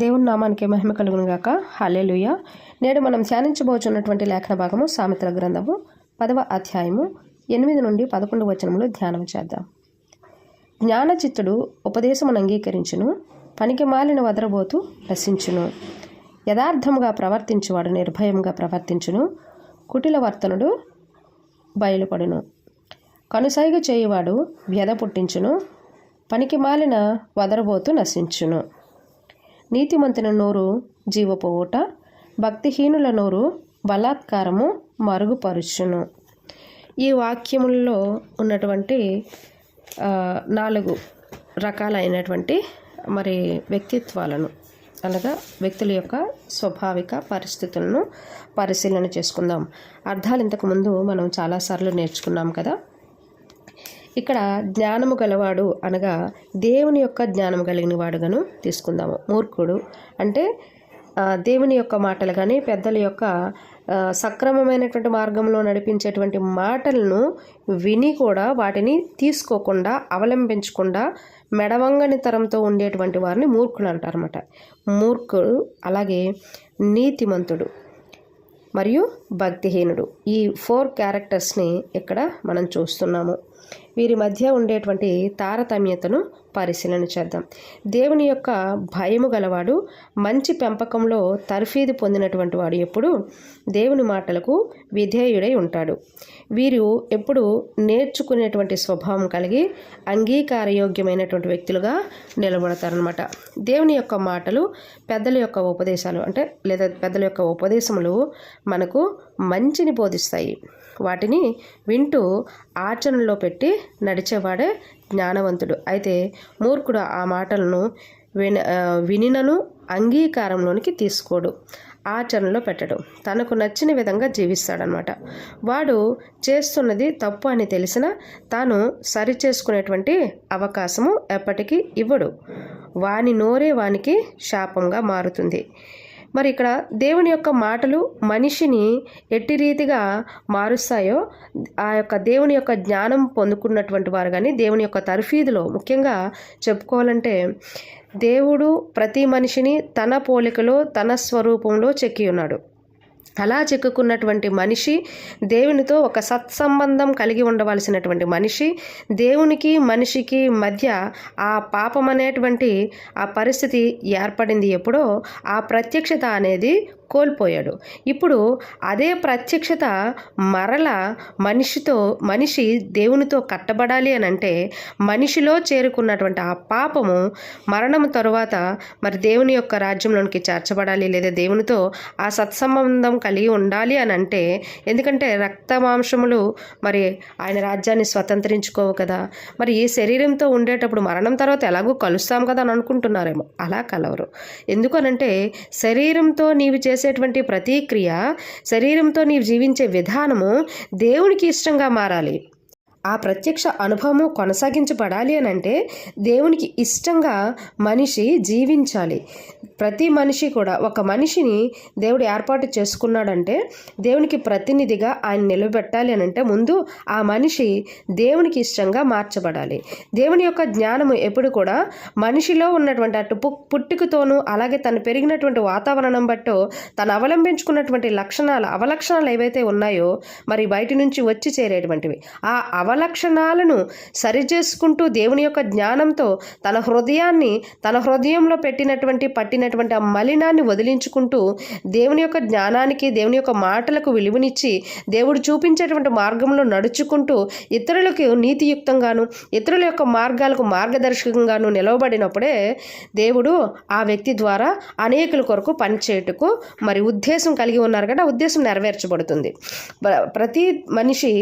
దేవుని నామానికి మహిమ కలుగును గాక. హల్లెలూయా. నేడు మనం ధ్యానించబోచున్నటువంటి లేఖన భాగము సామెతల గ్రంథము 10వ అధ్యాయము 8 నుండి 11 వచనములు ధ్యానం చేద్దాం. జ్ఞానచిత్తుడు ఉపదేశమును అంగీకరించును, పనికి మాలిన వదరబోతు నశించును. యథార్థముగా ప్రవర్తించువాడు నిర్భయముగా ప్రవర్తించును, కుటిల వర్తనుడు బయలుపడును. కనుసైగ చేయువాడు వ్యధ పుట్టించును, పనికి మాలిన వదరబోతు నశించును. నీతిమంతుని నోరు జీవపు ఊట, భక్తిహీనుల నోరు బలాత్కారము మరుగుపరుచును. ఈ వాక్యములలో ఉన్నటువంటి 4 రకాలైనటువంటి వ్యక్తిత్వాలను అనగా వ్యక్తుల యొక్క స్వాభావిక పరిస్థితులను పరిశీలన చేసుకుందాం. అర్థాలు ఇంతకుముందు మనం చాలాసార్లు నేర్చుకున్నాం కదా. ఇక్కడ జ్ఞానము గలవాడు అనగా దేవుని యొక్క జ్ఞానము కలిగిన వాడుగాను తీసుకుందాము. మూర్ఖుడు అంటే దేవుని యొక్క మాటలు కానీ పెద్దల యొక్క సక్రమమైనటువంటి మార్గంలో నడిపించేటువంటి మాటలను విని కూడా వాటిని తీసుకోకుండా అవలంబించకుండా మెడవంగని తరంతో ఉండేటువంటి వారిని మూర్ఖులు అంటారన్నమాట. మూర్ఖుడు, అలాగే నీతిమంతుడు మరియు భక్తిహీనుడు, ఈ 4 క్యారెక్టర్స్ని ఇక్కడ మనం చూస్తున్నాము. వీరి మధ్య ఉండేటువంటి తారతమ్యతను పరిశీలన చేద్దాం. దేవుని యొక్క భయము గలవాడు మంచి పెంపకంలో తర్ఫీదు పొందినటువంటి వాడు ఎప్పుడు దేవుని మాటలకు విధేయుడై ఉంటాడు. వీరు ఎప్పుడు నేర్చుకునేటువంటి స్వభావం కలిగి అంగీకారయోగ్యమైనటువంటి వ్యక్తులుగా నిలబడతారనమాట. దేవుని యొక్క మాటలు పెద్దల యొక్క ఉపదేశాలు లేదా పెద్దల యొక్క ఉపదేశములు మనకు మంచిని బోధిస్తాయి. వాటిని వింటూ ఆచరణలో పెట్టి నడిచేవాడే జ్ఞానవంతుడు. అయితే మూర్ఖుడు ఆ మాటలను వినినను అంగీకారంలోనికి తీసుకోడు, ఆచరణలో పెట్టడు, తనకు నచ్చిన విధంగా జీవిస్తాడనమాట. వాడు చేస్తున్నది తప్పు అని తెలిసినా తాను సరిచేసుకునేటువంటి అవకాశము ఎప్పటికీ ఇవ్వడు. వాని నోరే వానికి శాపంగా మారుతుంది. మరి ఇక్కడ దేవుని యొక్క మాటలు మనిషిని ఎట్టి రీతిగా మారుస్తాయో ఆ యొక్క దేవుని యొక్క జ్ఞానం పొందుకున్నటువంటి వారు కానీ దేవుని యొక్క తర్ఫీదులో ముఖ్యంగా చెప్పుకోవాలంటే దేవుడు ప్రతి మనిషిని తన పోలికలో తన స్వరూపంలో చెక్కి ఉన్నాడు. అలా చెక్కుకున్నటువంటి మనిషి దేవునితో ఒక సత్సంబంధం కలిగి ఉండవలసినటువంటి మనిషి దేవునికి మనిషికి మధ్య ఆ పాపం అనేటువంటి ఆ పరిస్థితి ఏర్పడింది ఎప్పుడో ఆ ప్రత్యక్షత అనేది కోల్పోయాడు. ఇప్పుడు అదే ప్రత్యక్షత మరల మనిషి దేవునితో కట్టబడాలి అని అంటే మనిషిలో చేరుకున్నటువంటి ఆ పాపము మరణం తరువాత మరి దేవుని యొక్క రాజ్యంలోనికి చేర్చబడాలి, లేదా దేవునితో ఆ సత్సంబంధం కలిగి ఉండాలి అని అంటే, ఎందుకంటే రక్త మాంసములు మరి ఆయన రాజ్యాన్ని స్వతంత్రించుకోవు కదా. మరి ఈ శరీరంతో ఉండేటప్పుడు మరణం తర్వాత ఎలాగో కలుస్తాం కదా అని అనుకుంటున్నారేమో. అలా కలవరు. ఎందుకనంటే శరీరంతో నీవు చేసేటువంటి ప్రతిక్రియ, శరీరంతో నీవు జీవించే విధానము దేవునికి ఇష్టంగా మారాలి. ఆ ప్రత్యక్ష అనుభవము కొనసాగించబడాలి అని అంటే దేవునికి ఇష్టంగా మనిషి జీవించాలి. ప్రతి మనిషి కూడా ఒక మనిషిని దేవుడు ఏర్పాటు చేసుకున్నాడంటే దేవునికి ప్రతినిధిగా ఆయన నిలబెట్టాలి అని అంటే ముందు ఆ మనిషి దేవునికి ఇష్టంగా మార్చబడాలి. దేవుని యొక్క జ్ఞానము ఎప్పుడు కూడా మనిషిలో ఉన్నటువంటి అటు పుట్టుకతోనూ అలాగే తను పెరిగినటువంటి వాతావరణం బట్టో తను అవలంబించుకున్నటువంటి అవలక్షణాలు ఏవైతే ఉన్నాయో మరి బయట నుంచి వచ్చి చేరేటువంటివి, ఆ అవలక్షణాలను సరిచేసుకుంటూ దేవుని యొక్క జ్ఞానంతో తన హృదయంలో పట్టినటువంటి ఆ మలినాన్ని వదిలించుకుంటూ దేవుని యొక్క జ్ఞానానికి దేవుని యొక్క మాటలకు విలువనిచ్చి దేవుడు చూపించేటువంటి మార్గంలో నడుచుకుంటూ ఇతరులకు నీతియుక్తంగాను ఇతరుల యొక్క మార్గాలకు మార్గదర్శకంగాను నిలవబడినప్పుడే దేవుడు ఆ వ్యక్తి ద్వారా అనేకుల కొరకు పనిచేయటకు మరి ఉద్దేశం కలిగి ఉన్నారు కదా, ఉద్దేశం నెరవేర్చబడుతుంది. ప్రతి మనిషి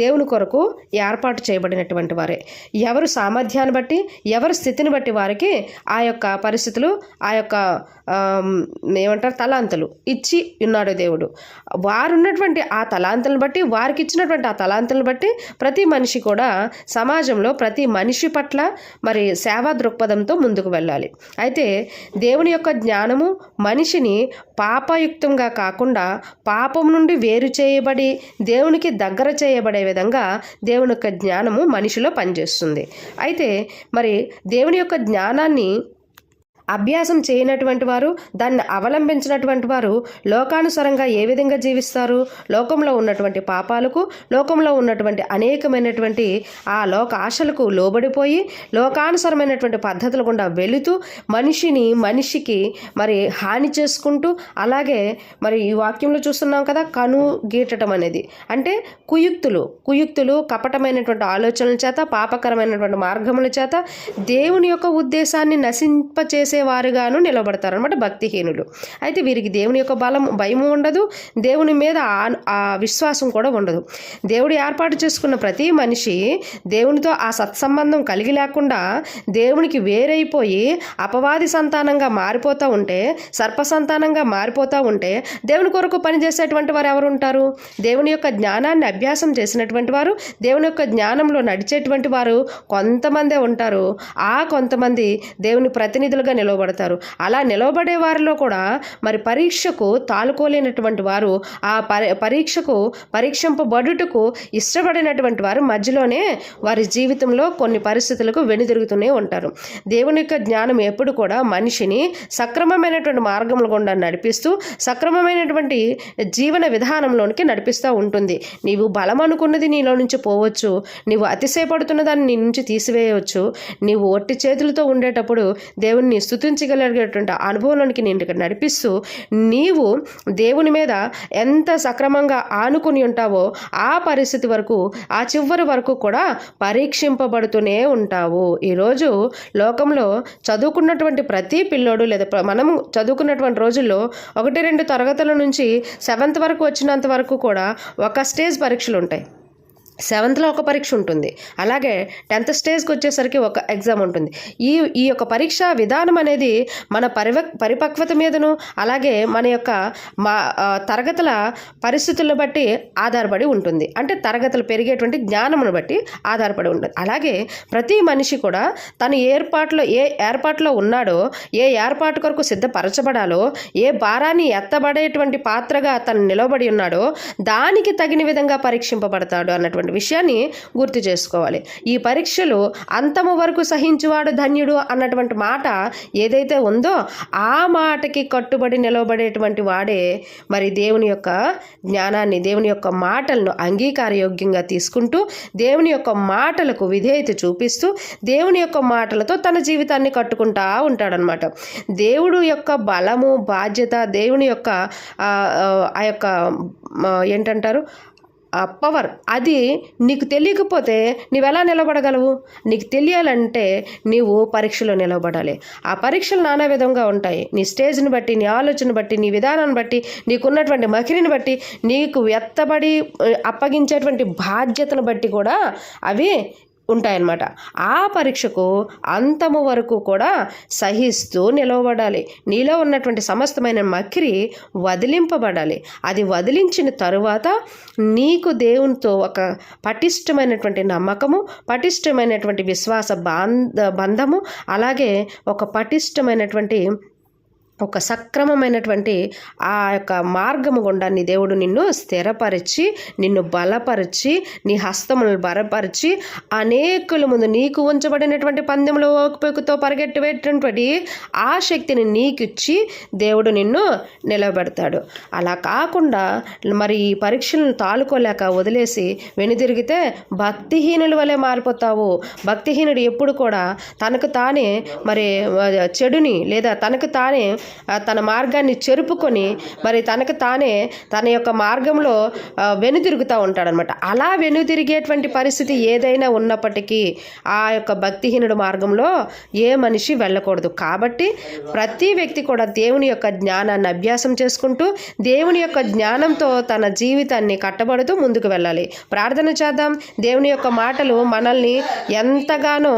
దేవుని కొరకు ఏర్పాటు చేయబడినటువంటి వారే. ఎవరు సామర్థ్యాన్ని బట్టి ఎవరి స్థితిని బట్టి వారికి ఆ యొక్క పరిస్థితులు ఆ యొక్క తలాంతులు ఇచ్చి ఉన్నాడు దేవుడు. వారున్నటువంటి ఆ తలాంతులను బట్టి వారికి ఇచ్చినటువంటి ఆ తలాంతులను బట్టి ప్రతి మనిషి కూడా సమాజంలో ప్రతి మనిషి పట్ల మరి సేవా దృక్పథంతో ముందుకు వెళ్ళాలి. అయితే దేవుని యొక్క జ్ఞానము మనిషిని పాపయుక్తంగా కాకుండా పాపం నుండి వేరు చేయబడి దేవునికి దగ్గర చేయబడే విధంగా దేవుని యొక్క జ్ఞానము మనిషిలో పనిచేస్తుంది. అయితే మరి దేవుని యొక్క జ్ఞానాన్ని అభ్యాసం చేయనటువంటి వారు, దాన్ని అవలంబించినటువంటి వారు లోకానుసారంగా ఏ విధంగా జీవిస్తారు? లోకంలో ఉన్నటువంటి పాపాలకు, లోకంలో ఉన్నటువంటి అనేకమైనటువంటి ఆ లోక ఆశలకు లోబడిపోయి లోకానుసరమైనటువంటి పద్ధతుల గుండా వెళుతూ మనిషికి మరి హాని చేసుకుంటూ, అలాగే మరి ఈ వాక్యంలో చూస్తున్నాం కదా, కను గీటడం అనేది అంటే కుయుక్తులు కపటమైనటువంటి ఆలోచనల చేత, పాపకరమైనటువంటి మార్గముల చేత దేవుని యొక్క ఉద్దేశాన్ని నశింపచేసేవారుగాను నిలబడతారు అనమాట భక్తిహీనులు. అయితే వీరికి దేవుని యొక్క భయము ఉండదు, దేవుని మీద ఆ విశ్వాసం కూడా ఉండదు. దేవుడు ఏర్పాటు చేసుకున్న ప్రతి మనిషి దేవునితో ఆ సత్సంబంధం కలిగి లేకుండా దేవునికి వేరైపోయి అపవాది సంతానంగా మారిపోతూ ఉంటే, సర్ప సంతానంగా మారిపోతూ ఉంటే దేవుని కొరకు పనిచేసేటువంటి వారు ఎవరు ఉంటారు? దేవుని యొక్క జ్ఞానాన్ని అభ్యాసం చేసినటువంటి వారు, దేవుని యొక్క జ్ఞానంలో నడిచేటువంటి వారు కొంతమందే ఉంటారు. ఆ కొంతమంది దేవుని ప్రతినిధులుగా నిలవబడతారు. అలా నిలవబడే వారిలో కూడా మరి పరీక్షకు తాలుకోలేనటువంటి వారు, ఆ పరీక్షింపబడుటకు ఇష్టపడినటువంటి వారు మధ్యలోనే వారి జీవితంలో కొన్ని పరిస్థితులకు వెనుదిరుగుతూనే ఉంటారు. దేవుని యొక్క జ్ఞానం ఎప్పుడు కూడా మనిషిని సక్రమమైనటువంటి మార్గముల గుండా నడిపిస్తూ సక్రమమైనటువంటి జీవన విధానంలోనికి నడిపిస్తూ ఉంటుంది. నీవు బలం అనుకున్నది నీలో నుంచి పోవచ్చు, నీవు అతిశయపడుతున్న దాన్ని నీ నుంచి తీసివేయవచ్చు, నీవు ఒట్టి చేతులతో ఉండేటప్పుడు దేవుణ్ణి స్తుతించగలిగేటువంటి అనుభవంలోనికి నేను నడిపిస్తూ నీవు దేవుని మీద ఎంత సక్రమంగా ఆనుకుని ఉంటావో ఆ పరిస్థితి వరకు, ఆ చివరి వరకు కూడా పరీక్షింపబడుతూనే ఉంటావు. ఈరోజు లోకంలో చదువుకున్నటువంటి ప్రతి పిల్లోడు లేదా మనం చదువుకున్నటువంటి రోజుల్లో 1-2 తరగతుల నుంచి 7th వరకు వచ్చినంత వరకు కూడా ఒక స్టేజ్ పరీక్షలు ఉంటాయి. 7thలో ఒక పరీక్ష ఉంటుంది, అలాగే 10th స్టేజ్కి వచ్చేసరికి ఒక ఎగ్జామ్ ఉంటుంది. ఈ యొక్క పరీక్షా విధానం అనేది మన పరిపక్వత మీదను, అలాగే మన యొక్క తరగతుల పరిస్థితులను బట్టి ఆధారపడి ఉంటుంది. అంటే తరగతులు పెరిగేటువంటి జ్ఞానమును బట్టి ఆధారపడి ఉంటుంది. అలాగే ప్రతి మనిషి కూడా తను ఏ ఏర్పాట్లో ఉన్నాడో, ఏ ఏర్పాటు కొరకు సిద్ధపరచబడాలో, ఏ భారాన్ని ఎత్తబడేటువంటి పాత్రగా తను నిలబడి ఉన్నాడో దానికి తగిన విధంగా పరీక్షింపబడతాడు అన్నటువంటి విషయాన్ని గుర్తు చేసుకోవాలి. ఈ పరీక్షలు అంతము వరకు సహించువాడు ధన్యుడు అన్నటువంటి మాట ఏదైతే ఉందో ఆ మాటకి కట్టుబడి నిలవబడేటువంటి వాడే మరి దేవుని యొక్క జ్ఞానాన్ని, దేవుని యొక్క మాటలను అంగీకారయోగ్యంగా తీసుకుంటూ, దేవుని యొక్క మాటలకు విధేయత చూపిస్తూ, దేవుని యొక్క మాటలతో తన జీవితాన్ని కట్టుకుంటా ఉంటాడనమాట. దేవుడు యొక్క బలము, బాధ్యత, దేవుని యొక్క ఆ యొక్క ఏంటంటారు పవర్, అది నీకు తెలియకపోతే నీవెలా నిలబడగలవు? నీకు తెలియాలంటే నీవు పరీక్షలో నిలబడాలి. ఆ పరీక్షలు నానా విధంగా ఉంటాయి. నీ స్టేజ్ని బట్టి, నీ ఆలోచన బట్టి, నీ విధానాన్ని బట్టి, నీకున్నటువంటి మకిరిని బట్టి, నీకు ఎత్తబడి అప్పగించేటువంటి బాధ్యతను బట్టి కూడా అవి ఉంటాయన్నమాట. ఆ పరీక్షకు అంతము వరకు కూడా సహిస్తూ నిలవబడాలి. నీలో ఉన్నటువంటి సమస్తమైన మక్కిరి వదిలింపబడాలి. అది వదిలించిన తరువాత నీకు దేవునితో ఒక పటిష్టమైనటువంటి నమ్మకము, పటిష్టమైనటువంటి విశ్వాస బంధము, అలాగే ఒక పటిష్టమైనటువంటి ఒక సక్రమమైనటువంటి ఆ యొక్క మార్గము గుండా నీ దేవుడు నిన్ను స్థిరపరిచి, నిన్ను బలపరిచి, నీ హస్తములను బలపరిచి, అనేకుల ముందు నీకు ఉంచబడినటువంటి పందెంలో ఓపికతో పరిగెట్టేటువంటి ఆ శక్తిని నీకు ఇచ్చి దేవుడు నిన్ను నిలబెడతాడు. అలా కాకుండా మరి ఈ పరీక్షలను తాలుకోలేక వదిలేసి వెనుదిరిగితే భక్తిహీనుల వలె మారిపోతావు. భక్తిహీనుడు ఎప్పుడు కూడా తనకు తానే మరి చెడుని లేదా తనకు తానే తన మార్గాన్ని చెరుపుకొని మరి తనకు తానే తన యొక్క మార్గంలో వెనుతిరుగుతూ ఉంటాడనమాట. అలా వెనుతిరిగేటువంటి పరిస్థితి ఏదైనా ఉన్నప్పటికీ ఆ యొక్క భక్తిహీనుడు మార్గంలో ఏ మనిషి వెళ్ళకూడదు. కాబట్టి ప్రతి వ్యక్తి కూడా దేవుని యొక్క జ్ఞానాన్ని అభ్యాసం చేసుకుంటూ దేవుని యొక్క జ్ఞానంతో తన జీవితాన్ని కట్టబడుతూ ముందుకు వెళ్ళాలి. ప్రార్థన చేద్దాం. దేవుని యొక్క మాటలు మనల్ని ఎంతగానో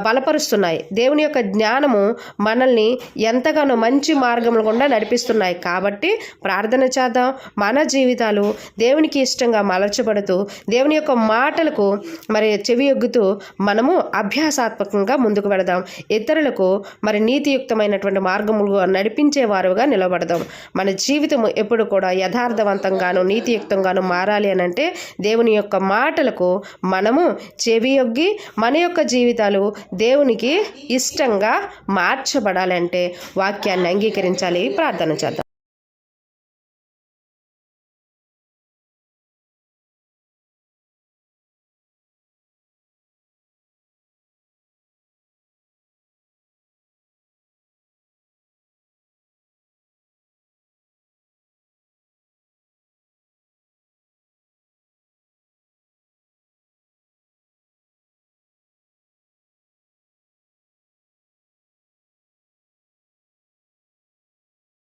బలపరుస్తున్నాయి. దేవుని యొక్క జ్ఞానము మనల్ని ఎంతగానో మంచి మంచి మార్గముల గుండా నడిపిస్తున్నాయి. కాబట్టి ప్రార్థన చేద్దాం. మన జీవితాలు దేవునికి ఇష్టంగా మలచబడుతూ దేవుని యొక్క మాటలకు మరి చెవియొగ్గుతూ మనము అభ్యాసాత్మకంగా ముందుకు వెళదాం. ఇతరులకు మరి నీతియుక్తమైనటువంటి మార్గములుగా నడిపించేవారుగా నిలబడదాం. మన జీవితం ఎప్పుడు కూడా యథార్థవంతంగాను నీతియుక్తంగాను మారాలి అని అంటే దేవుని యొక్క మాటలకు మనము చెవియొగ్గి మన యొక్క జీవితాలు దేవునికి ఇష్టంగా మార్చబడాలంటే వాక్యాన్ని అంగీకరించాలి. ప్రార్థన చేద్దాం.